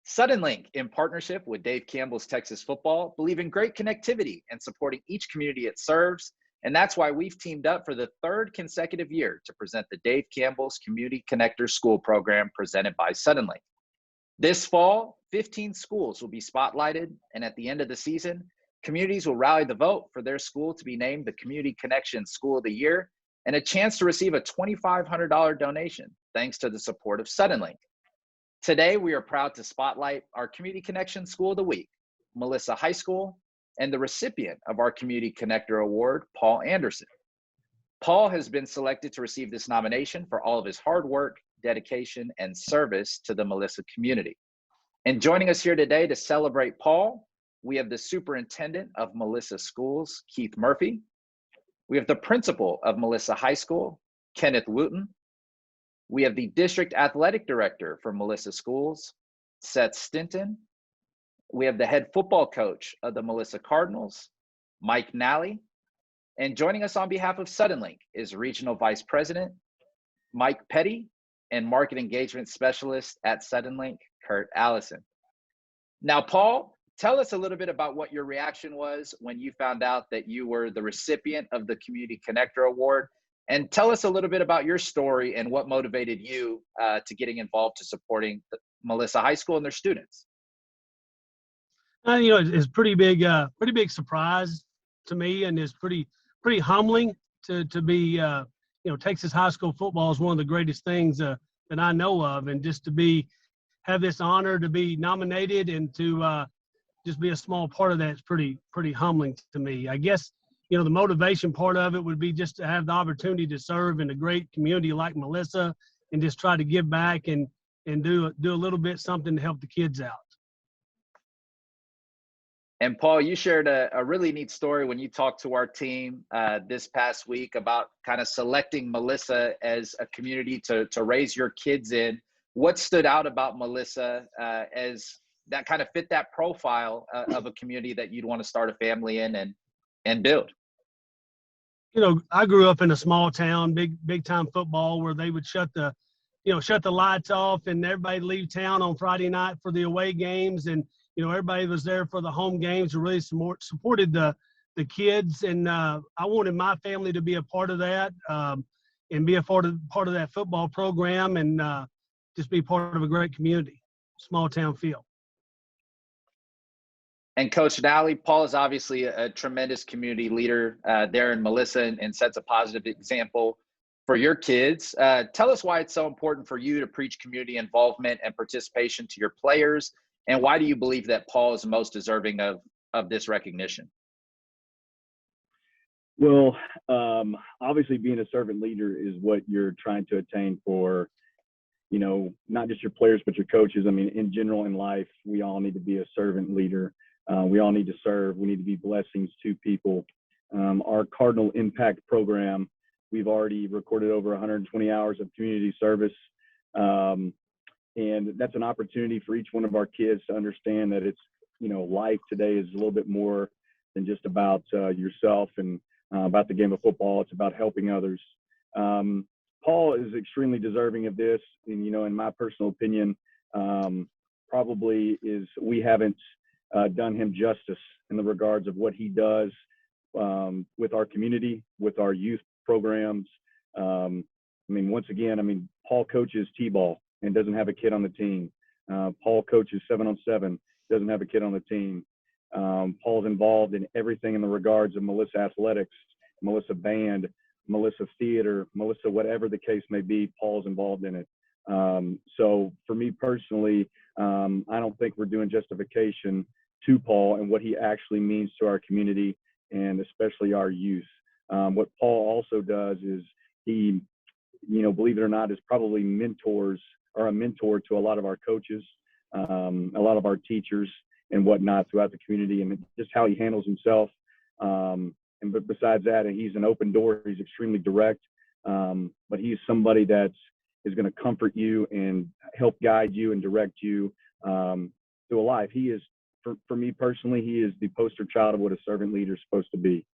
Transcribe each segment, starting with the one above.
Suddenlink, in partnership with Dave Campbell's Texas Football, believe in great connectivity and supporting each community it serves. And that's why we've teamed up for the third consecutive year to present the Dave Campbell's Community Connector School Program presented by Suddenlink. This fall, 15 schools will be spotlighted, and at the end of the season, communities will rally the vote for their school to be named the Community Connection School of the Year and a chance to receive a $2,500 donation thanks to the support of Suddenlink. Today, we are proud to spotlight our Community Connection School of the Week, Melissa High School, and the recipient of our Community Connector Award, Paul Anderson. Paul has been selected to receive this nomination for all of his hard work, dedication, and service to the Melissa community. And joining us here today to celebrate Paul, we have the superintendent of Melissa Schools, Keith Murphy. We have the principal of Melissa High School, Kenneth Wooten. We have the district athletic director for Melissa Schools, Seth Stinton. We have the head football coach of the Melissa Cardinals, Mike Nally. And joining us on behalf of Suddenlink is Regional Vice President Mike Petty and Market Engagement Specialist at Suddenlink, Kurt Allison. Now, Paul, tell us a little bit about what your reaction was when you found out that you were the recipient of the Community Connector Award. And tell us a little bit about your story and what motivated you to getting involved to supporting Melissa High School and their students. It's pretty big surprise to me, and it's pretty humbling to be, Texas high school football is one of the greatest things that I know of, and just to have this honor to be nominated and to just be a small part of that is pretty humbling to me. I guess, the motivation part of it would be just to have the opportunity to serve in a great community like Melissa and just try to give back and do a little bit something to help the kids out. And Paul, you shared a really neat story when you talked to our team this past week about kind of selecting Melissa as a community to raise your kids in. What stood out about Melissa as that kind of fit that profile of a community that you'd want to start a family in and build? I grew up in a small town, big time football, where they would shut the lights off and everybody leave town on Friday night for the away games, and everybody was there for the home games and really supported the kids. And I wanted my family to be a part of that and be a part of that football program and just be part of a great community, small town feel. And Coach Nally, Paul is obviously a tremendous community leader there in Melissa and sets a positive example for your kids. Tell us why it's so important for you to preach community involvement and participation to your players, and why do you believe that Paul is most deserving of this recognition? Well, obviously being a servant leader is what you're trying to attain for, not just your players, but your coaches. I mean, in general in life, we all need to be a servant leader. We all need to serve. We need to be blessings to people. Our Cardinal Impact Program, we've already recorded over 120 hours of community service. And that's an opportunity for each one of our kids to understand that it's, life today is a little bit more than just about yourself and about the game of football. It's about helping others. Paul is extremely deserving of this. And, in my personal opinion, probably we haven't done him justice in the regards of what he does with our community, with our youth programs. Once again, Paul coaches T-ball and doesn't have a kid on the team. Paul coaches 7-on-7, doesn't have a kid on the team. Paul's involved in everything in the regards of Melissa Athletics, Melissa Band, Melissa Theater, Melissa whatever the case may be, Paul's involved in it. So for me personally, I don't think we're doing justification to Paul and what he actually means to our community and especially our youth. What Paul also does is he, believe it or not, is probably a mentor to a lot of our coaches, a lot of our teachers and whatnot throughout the community, and just how he handles himself. But besides that, he's an open door. He's extremely direct, but he's somebody that is going to comfort you and help guide you and direct you through a life. He is, for me personally, he is the poster child of what a servant leader is supposed to be.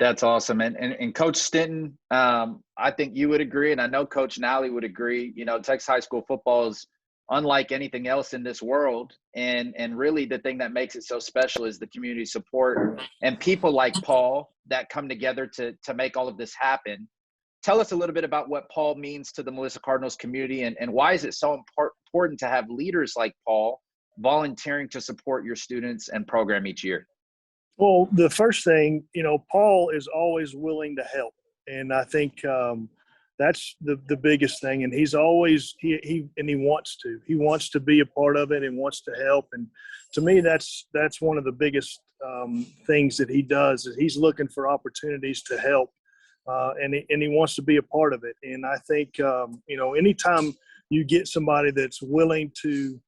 That's awesome. And Coach Stinton, I think you would agree, and I know Coach Nally would agree. You know, Texas high school football is unlike anything else in this world. And really the thing that makes it so special is the community support and people like Paul that come together to make all of this happen. Tell us a little bit about what Paul means to the Melissa Cardinals community, and why is it so important to have leaders like Paul volunteering to support your students and program each year? Well, the first thing, Paul is always willing to help. And I think that's the biggest thing. And he's always, he wants to. He wants to be a part of it and wants to help. And to me, that's one of the biggest things that he does, is he's looking for opportunities to help. And he wants to be a part of it. And I think, anytime you get somebody that's willing to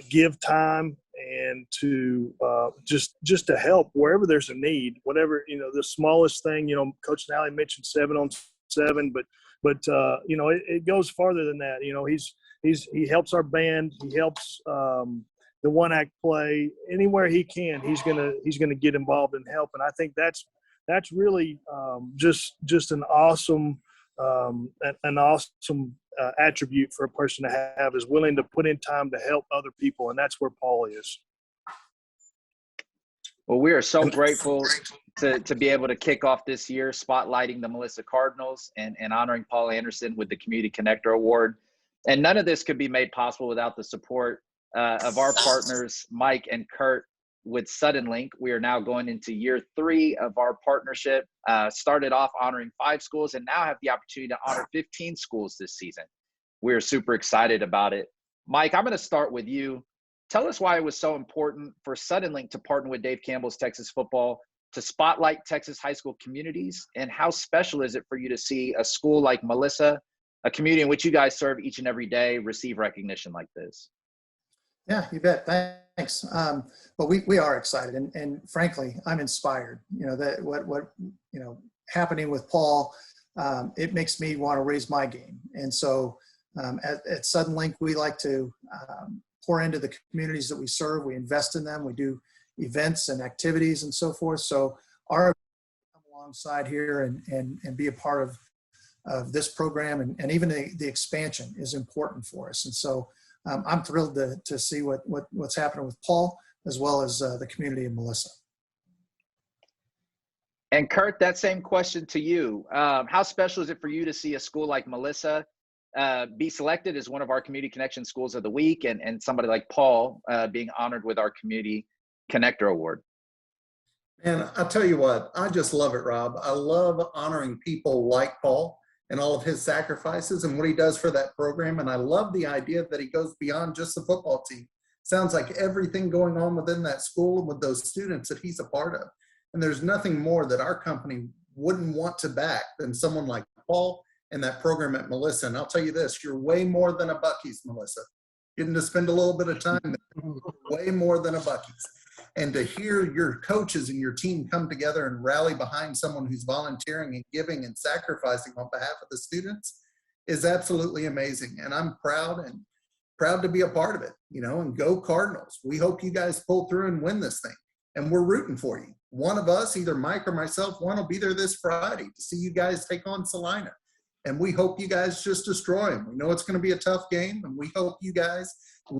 give time and to just to help wherever there's a need, whatever, the smallest thing, Coach Nally mentioned 7-on-7, but it goes farther than that. He helps our band. He helps the one act play anywhere he can. He's gonna get involved and help. And I think that's really just an awesome attribute for a person to have, is willing to put in time to help other people. And that's where Paul is. Well, we are so grateful to be able to kick off this year spotlighting the Melissa Cardinals and honoring Paul Anderson with the Community Connector Award. And none of this could be made possible without the support of our partners, Mike and Kurt, with Suddenlink. We are now going into year 3 of our partnership. Started off honoring 5 schools and now have the opportunity to honor 15 schools this season. We are super excited about it. Mike, I'm going to start with you. Tell us why it was so important for Suddenlink to partner with Dave Campbell's Texas Football to spotlight Texas high school communities, and how special is it for you to see a school like Melissa, a community in which you guys serve each and every day, receive recognition like this? Yeah, you bet. Thanks. But we are excited, and frankly, I'm inspired. That what happening with Paul, it makes me want to raise my game. And so at Suddenlink, we like to pour into the communities that we serve. We invest in them. We do events and activities and so forth. So our come alongside here and be a part of this program, and even the expansion is important for us. And so I'm thrilled to see what's happening with Paul, as well as the community in Melissa. And Kurt, that same question to you. How special is it for you to see a school like Melissa be selected as one of our Community Connection Schools of the Week, and somebody like Paul being honored with our Community Connector Award? And I'll tell you what, I just love it, Rob. I love honoring people like Paul and all of his sacrifices and what he does for that program. And I love the idea that he goes beyond just the football team. Sounds like everything going on within that school and with those students that he's a part of. And there's nothing more that our company wouldn't want to back than someone like Paul and that program at Melissa. And I'll tell you this, you're way more than a Buc-ee's, Melissa. Getting to spend a little bit of time there, way more than a Buc-ee's. And to hear your coaches and your team come together and rally behind someone who's volunteering and giving and sacrificing on behalf of the students is absolutely amazing. And I'm proud to be a part of it, and go Cardinals. We hope you guys pull through and win this thing. And we're rooting for you. One of us, either Mike or myself, one will be there this Friday to see you guys take on Salina. And we hope you guys just destroy them. We know it's going to be a tough game, and we hope you guys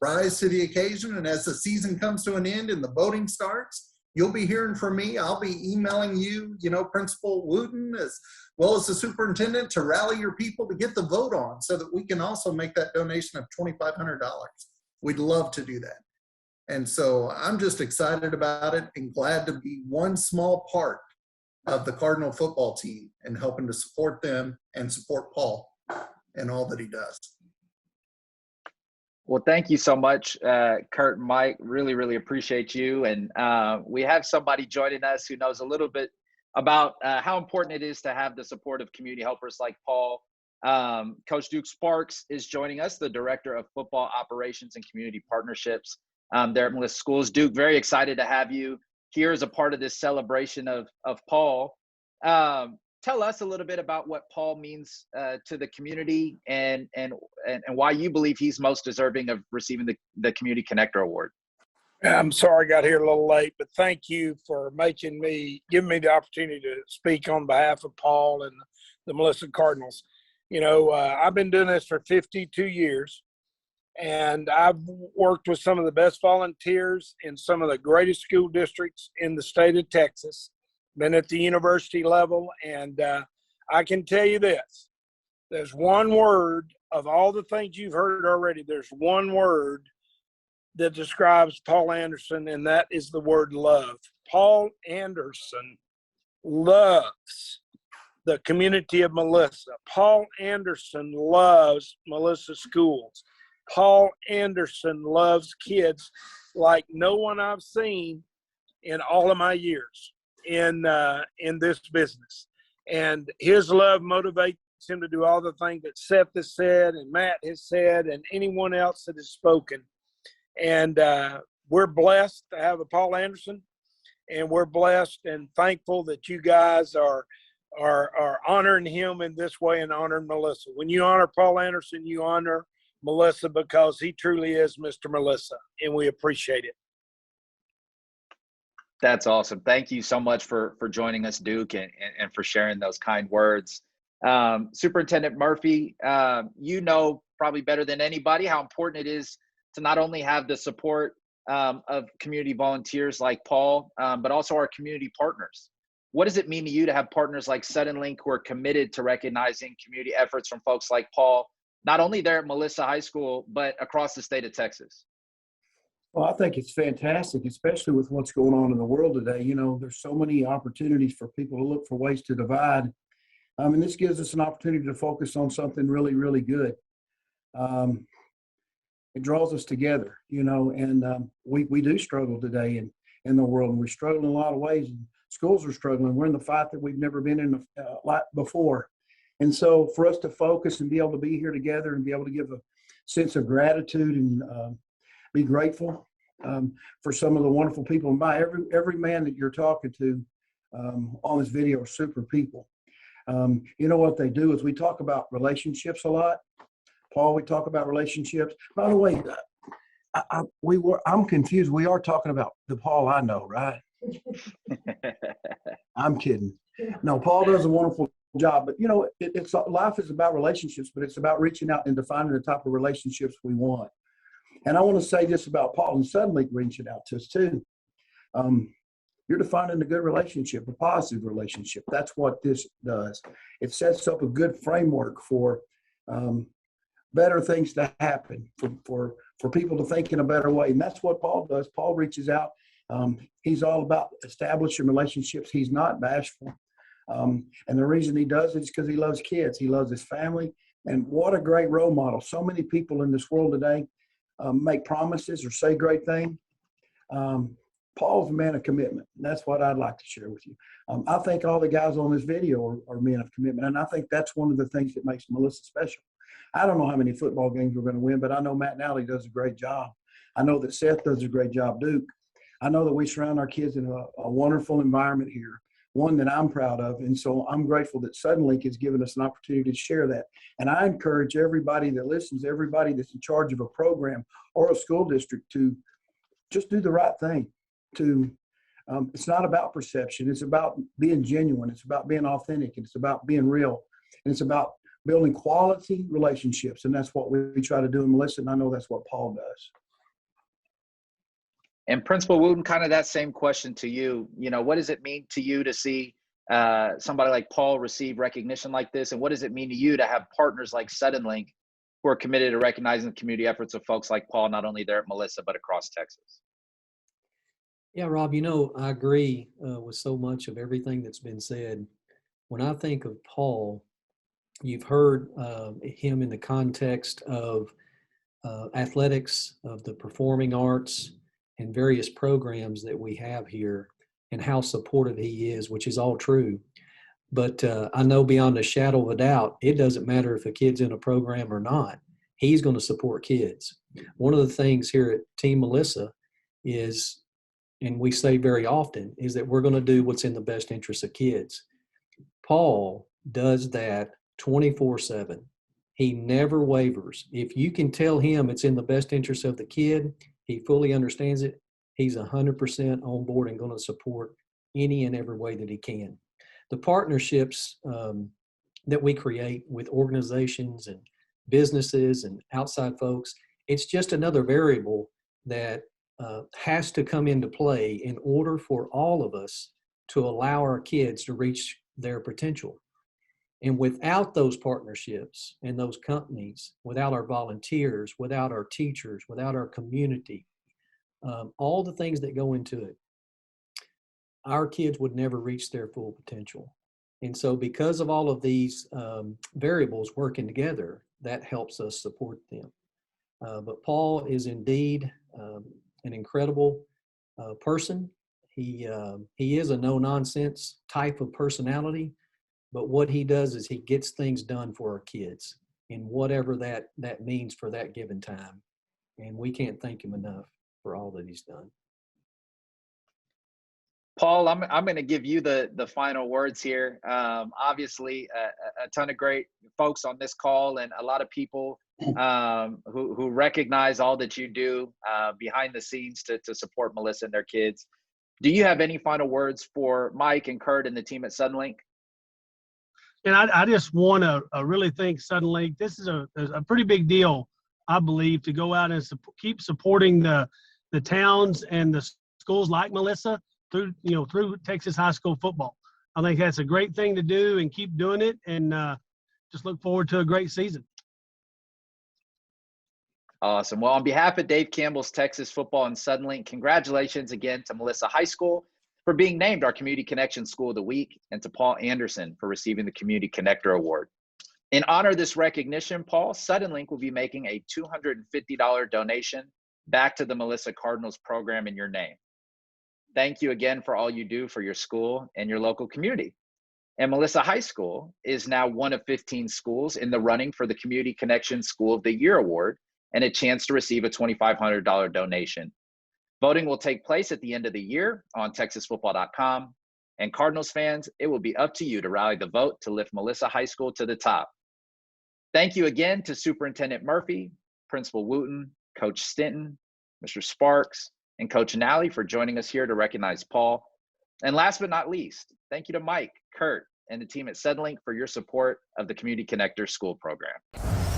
rise to the occasion. And as the season comes to an end and the voting starts, you'll be hearing from me. I'll be emailing you, Principal Wooten, as well as the superintendent, to rally your people to get the vote on, so that we can also make that donation of $2,500. We'd love to do that. And so I'm just excited about it and glad to be one small part of the Cardinal football team and helping to support them and support Paul and all that he does. Well, thank you so much, Kurt and Mike. Really, really appreciate you. And we have somebody joining us who knows a little bit about how important it is to have the support of community helpers like Paul. Coach Duke Sparks is joining us, the Director of Football Operations and Community Partnerships there at Melissa Schools. Duke, very excited to have you here as a part of this celebration of Paul. Tell us a little bit about what Paul means to the community and why you believe he's most deserving of receiving the Community Connector Award. I'm sorry I got here a little late, but thank you for giving me the opportunity to speak on behalf of Paul and the Melissa Cardinals. I've been doing this for 52 years, and I've worked with some of the best volunteers in some of the greatest school districts in the state of Texas, been at the university level, and I can tell you this. There's one word of all the things you've heard already, there's one word that describes Paul Anderson, and that is the word love. Paul Anderson loves the community of Melissa. Paul Anderson loves Melissa schools. Paul Anderson loves kids like no one I've seen in all of my years in this business. And his love motivates him to do all the things that Seth has said and Matt has said and anyone else that has spoken. And we're blessed to have a Paul Anderson, and we're blessed and thankful that you guys are honoring him in this way and honoring Melissa. When you honor Paul Anderson, you honor Melissa, because he truly is Mr. Melissa, and we appreciate it. That's awesome. Thank you so much for joining us, Duke, and for sharing those kind words. Superintendent Murphy, you know probably better than anybody how important it is to not only have the support of community volunteers like Paul, but also our community partners. What does it mean to you to have partners like Suddenlink who are committed to recognizing community efforts from folks like Paul, not only there at Melissa High School, but across the state of Texas? Well, I think it's fantastic, especially with what's going on in the world today. There's so many opportunities for people to look for ways to divide. And this gives us an opportunity to focus on something really, really good. It draws us together, and we do struggle today in the world, and we struggle in a lot of ways. And schools are struggling. We're in the fight that we've never been in before. And so for us to focus and be able to be here together and be able to give a sense of gratitude and be grateful for some of the wonderful people. And by every man that you're talking to on this video are super people. What they do is we talk about relationships a lot. Paul, we talk about relationships. By the way, I'm confused. We are talking about the Paul I know, right? I'm kidding. No, Paul does a wonderful job, but it's life is about relationships, but it's about reaching out and defining the type of relationships we want. And I want to say this about Paul, and Suddenlink reaching out to us too. You're defining a good relationship, a positive relationship. That's what this does. It sets up a good framework for better things to happen, for people to think in a better way. And that's what Paul does. Paul reaches out. He's all about establishing relationships. He's not bashful. And the reason he does it is because he loves kids. He loves his family. And what a great role model. So many people in this world today make promises or say great things. Paul's a man of commitment. And that's what I'd like to share with you. I think all the guys on this video are men of commitment. And I think that's one of the things that makes Melissa special. I don't know how many football games we're going to win, but I know Matt Nally does a great job. I know that Seth does a great job, Duke. I know that we surround our kids in a wonderful environment here, one that I'm proud of. And so I'm grateful that Suddenlink has given us an opportunity to share that. And I encourage everybody that listens, everybody that's in charge of a program or a school district to just do the right thing. It's not about perception. It's about being genuine. It's about being authentic. It's about being real. And it's about building quality relationships. And that's what we try to do in Melissa. And I know that's what Paul does. And Principal Wooten, kind of that same question to you. What does it mean to you to see somebody like Paul receive recognition like this? And what does it mean to you to have partners like Suddenlink who are committed to recognizing the community efforts of folks like Paul, not only there at Melissa, but across Texas? Yeah, Rob, I agree with so much of everything that's been said. When I think of Paul, you've heard him in the context of athletics, of the performing arts, and various programs that we have here, and how supportive he is, which is all true. But I know beyond a shadow of a doubt, it doesn't matter if a kid's in a program or not. He's going to support kids. One of the things here at Team Melissa is, and we say very often, is that we're going to do what's in the best interest of kids. Paul does that 24/7. He never wavers. If you can tell him it's in the best interest of the kid, he fully understands it, he's 100% on board and going to support any and every way that he can. The partnerships that we create with organizations and businesses and outside folks, it's just another variable that has to come into play in order for all of us to allow our kids to reach their potential. And without those partnerships and those companies, without our volunteers, without our teachers, without our community, all the things that go into it, our kids would never reach their full potential. And so because of all of these variables working together, that helps us support them. But Paul is indeed an incredible person. He is a no-nonsense type of personality, but what he does is he gets things done for our kids in whatever that means for that given time. And we can't thank him enough for all that he's done. Paul, I'm going to give you the final words here. Obviously, a ton of great folks on this call and a lot of people who recognize all that you do behind the scenes to support Melissa and their kids. Do you have any final words for Mike and Kurt and the team at Suddenlink? And I just want to really thank Suddenlink. This is a pretty big deal, I believe, to go out and keep supporting the towns and the schools like Melissa through Texas high school football. I think that's a great thing to do, and keep doing it, and just look forward to a great season. Awesome. Well, on behalf of Dave Campbell's Texas Football and Suddenlink, congratulations again to Melissa High School for being named our Community Connection School of the Week, and to Paul Anderson for receiving the Community Connector Award. In honor of this recognition, Paul, Suddenlink will be making a $250 donation back to the Melissa Cardinals program in your name. Thank you again for all you do for your school and your local community. And Melissa High School is now one of 15 schools in the running for the Community Connection School of the Year Award and a chance to receive a $2,500 donation. Voting will take place at the end of the year on texasfootball.com. And Cardinals fans, it will be up to you to rally the vote to lift Melissa High School to the top. Thank you again to Superintendent Murphy, Principal Wooten, Coach Stinton, Mr. Sparks, and Coach Nally for joining us here to recognize Paul. And last but not least, thank you to Mike, Kurt, and the team at Suddenlink for your support of the Community Connector School program.